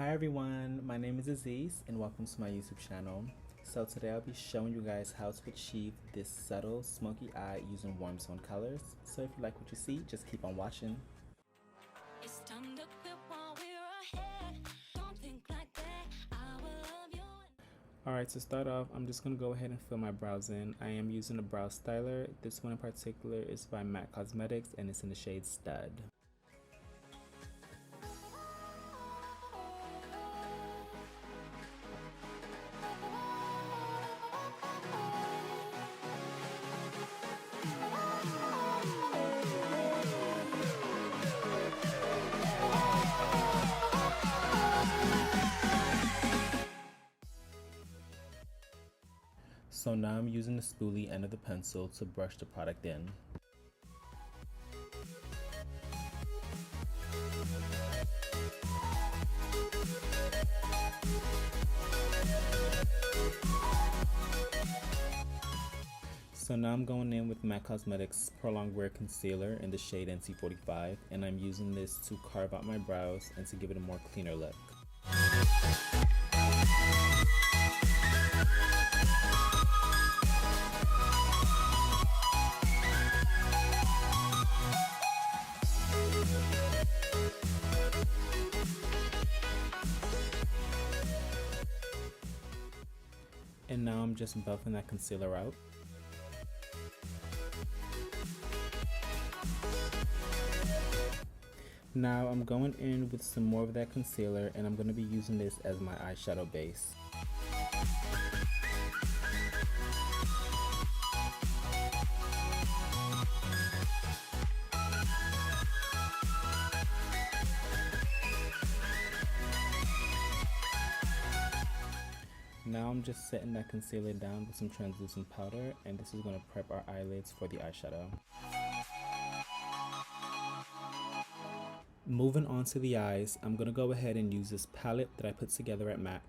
Hi everyone, my name is Aziz and welcome to my YouTube channel. So today I'll be showing you guys how to achieve this subtle smoky eye using warm tone colors. So if you like what you see, just keep on watching. It's time to quit while we're ahead. Don't think like that. I will love you. Alright, to start off, I'm just going to go ahead and fill my brows in. I am using a brow styler. This one in particular is by MAC Cosmetics and it's in the shade Stud. So now I'm using the spoolie end of the pencil to brush the product in. So now I'm going in with MAC Cosmetics Prolong Wear Concealer in the shade NC45, and I'm using this to carve out my brows and to give it a more cleaner look. And now I'm just buffing that concealer out. Now I'm going in with some more of that concealer and I'm going to be using this as my eyeshadow base. Now I'm just setting that concealer down with some translucent powder, and this is going to prep our eyelids for the eyeshadow. Moving on to the eyes, I'm going to go ahead and use this palette that I put together at MAC.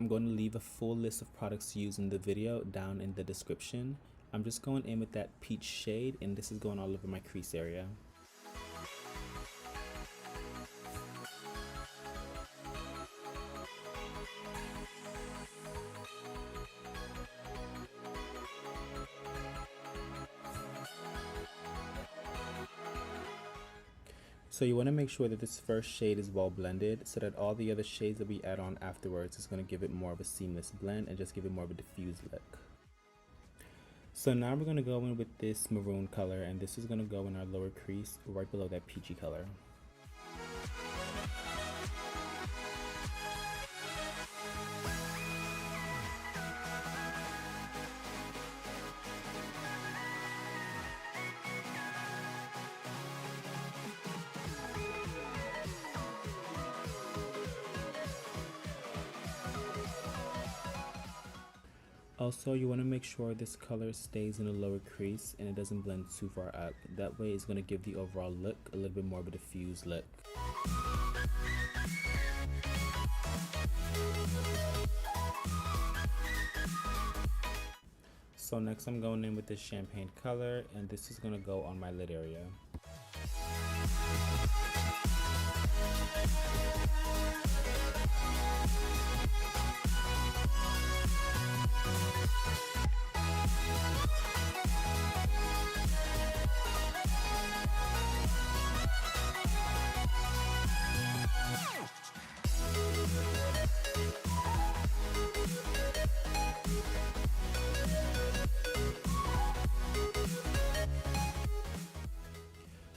I'm going to leave a full list of products to use in the video down in the description. I'm just going in with that peach shade, and this is going all over my crease area. So you want to make sure that this first shade is well blended so that all the other shades that we add on afterwards is going to give it more of a seamless blend and just give it more of a diffused look. So now we're going to go in with this maroon color, and this is going to go in our lower crease right below that peachy color. Also, you want to make sure this color stays in the lower crease and it doesn't blend too far up. That way it's going to give the overall look a little bit more of a diffused look. So next I'm going in with this champagne color, and this is going to go on my lid area.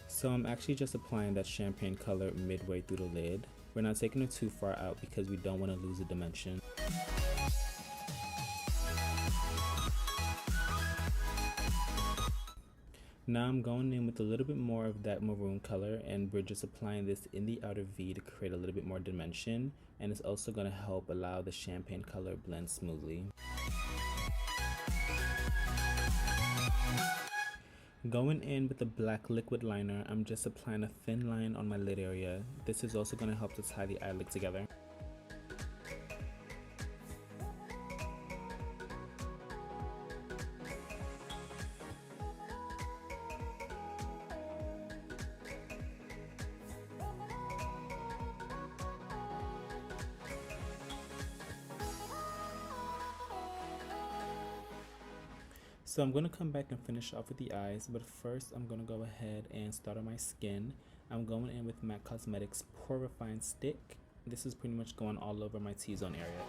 So I'm actually just applying that champagne color midway through the lid. We're not taking it too far out because we don't want to lose the dimension. Now I'm going in with a little bit more of that maroon color, and we're just applying this in the outer V to create a little bit more dimension, and it's also going to help allow the champagne color blend smoothly. Going in with the black liquid liner, I'm just applying a thin line on my lid area. This is also going to help to tie the eyelid together. So I'm going to come back and finish off with the eyes, but first I'm going to go ahead and start on my skin. I'm going in with MAC Cosmetics Pore Refine Stick. This is pretty much going all over my T-zone area.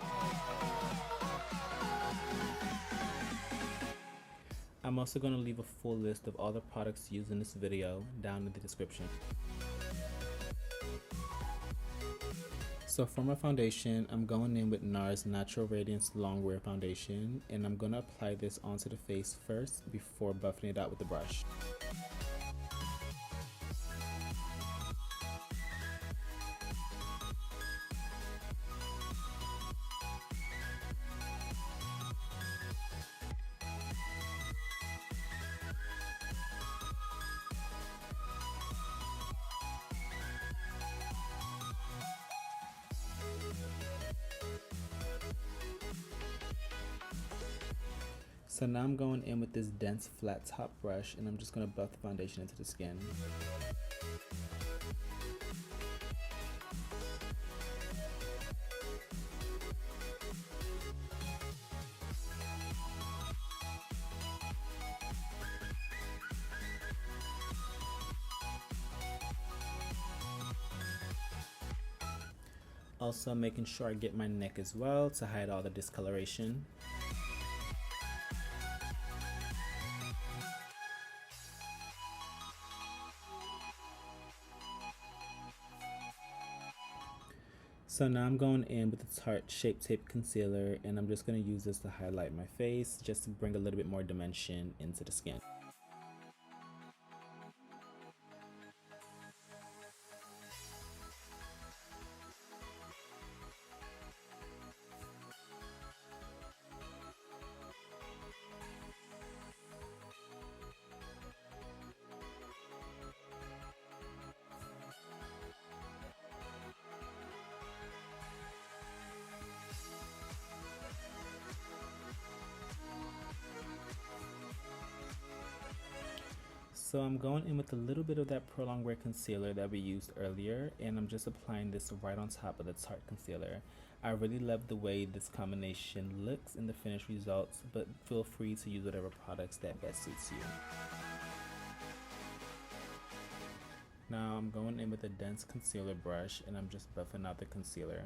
I'm also going to leave a full list of all the products used in this video down in the description. So for my foundation, I'm going in with NARS Natural Radiance Longwear Foundation, and I'm going to apply this onto the face first before buffing it out with the brush. So now I'm going in with this dense flat top brush, and I'm just going to buff the foundation into the skin. Also making sure I get my neck as well to hide all the discoloration. So now I'm going in with the Tart Shape Tape Concealer, and I'm just going to use this to highlight my face just to bring a little bit more dimension into the skin. So I'm going in with a little bit of that prolong wear concealer that we used earlier, and I'm just applying this right on top of the Tarte concealer. I really love the way this combination looks in the finished results, but feel free to use whatever products that best suits you. Now I'm going in with a dense concealer brush, and I'm just buffing out the concealer.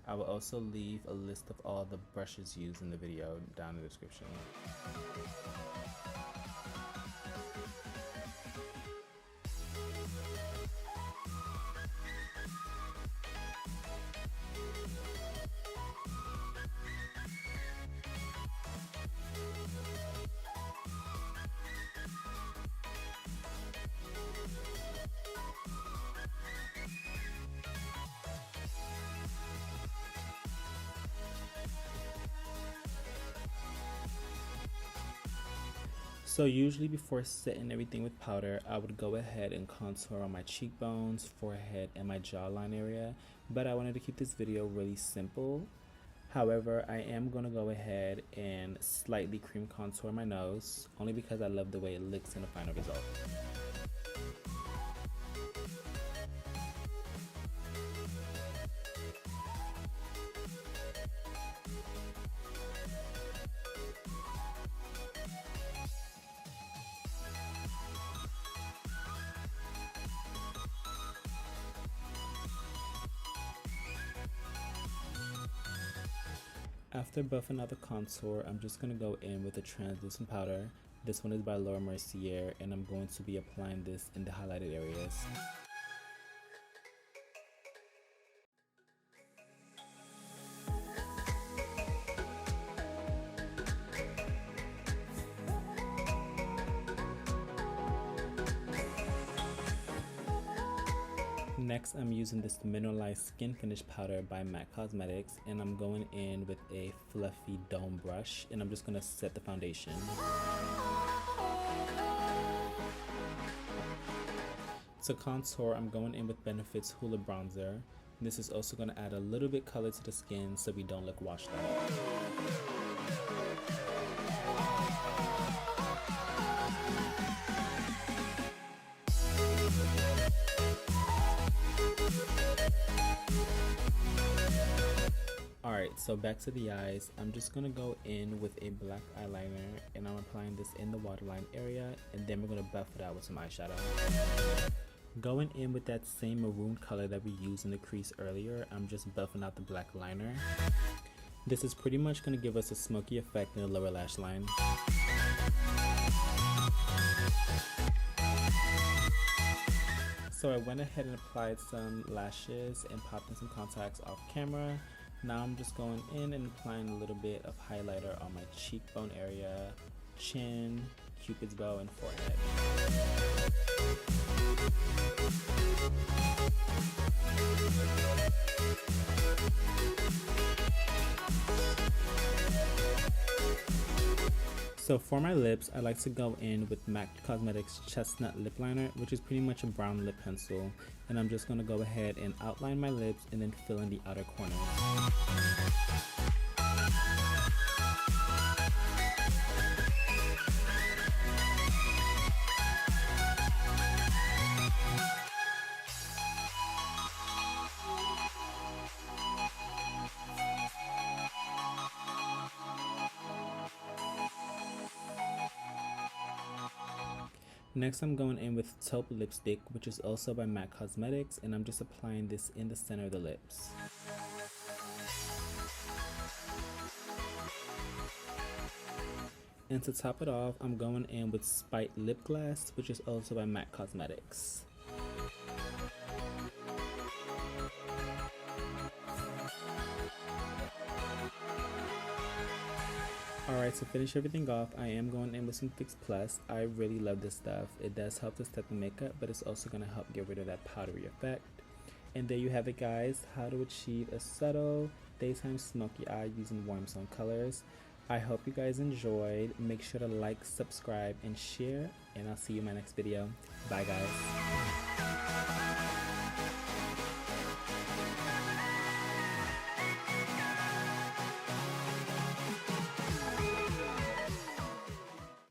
I will also leave a list of all the brushes used in the video down in the description. So usually before setting everything with powder, I would go ahead and contour on my cheekbones, forehead, and my jawline area, but I wanted to keep this video really simple. However, I am going to go ahead and slightly cream contour my nose, only because I love the way it looks in the final result. After buffing out the contour, I'm just going to go in with a translucent powder. This one is by Mercier, and I'm going to be applying this in the highlighted areas. Next, I'm using this mineralize skin finish powder by MAC Cosmetics, and I'm going in with a fluffy dome brush, and I'm just going to set the foundation. To contour, I'm going in with Benefit's Hoola bronzer. This is also going to add a little bit color to the skin so we don't look washed out. Alright, Alright, so back to the eyes. I'm just gonna go in with a black eyeliner and I'm applying this in the waterline area, and then we're gonna buff it out with some eyeshadow. Going in with that same maroon color that we used in the crease earlier, I'm just buffing out the black liner. This is pretty much gonna give us a smoky effect in the lower lash line. So I went ahead and applied some lashes and popped in some contacts off camera. Now I'm just going in and applying a little bit of highlighter on my cheekbone area, chin, cupid's bow, and forehead. So for my lips, I like to go in with MAC Cosmetics Chestnut Lip Liner, which is pretty much a brown lip pencil. And I'm just going to go ahead and outline my lips and then fill in the outer corners. Next, I'm going in with taupe lipstick, which is also by MAC Cosmetics, and I'm just applying this in the center of the lips. And to top it off, I'm going in with Spite Lip Glass, which is also by MAC Cosmetics. Alright, to finish everything off, I am going in with some Fix Plus. I really love this stuff. It does help to set the makeup, but it's also going to help get rid of that powdery effect. And there you have it, guys, how to achieve a subtle daytime smoky eye using warm tone colors. I hope you guys enjoyed. Make sure to like, subscribe, and share, and I'll see you in my next video. Bye, guys.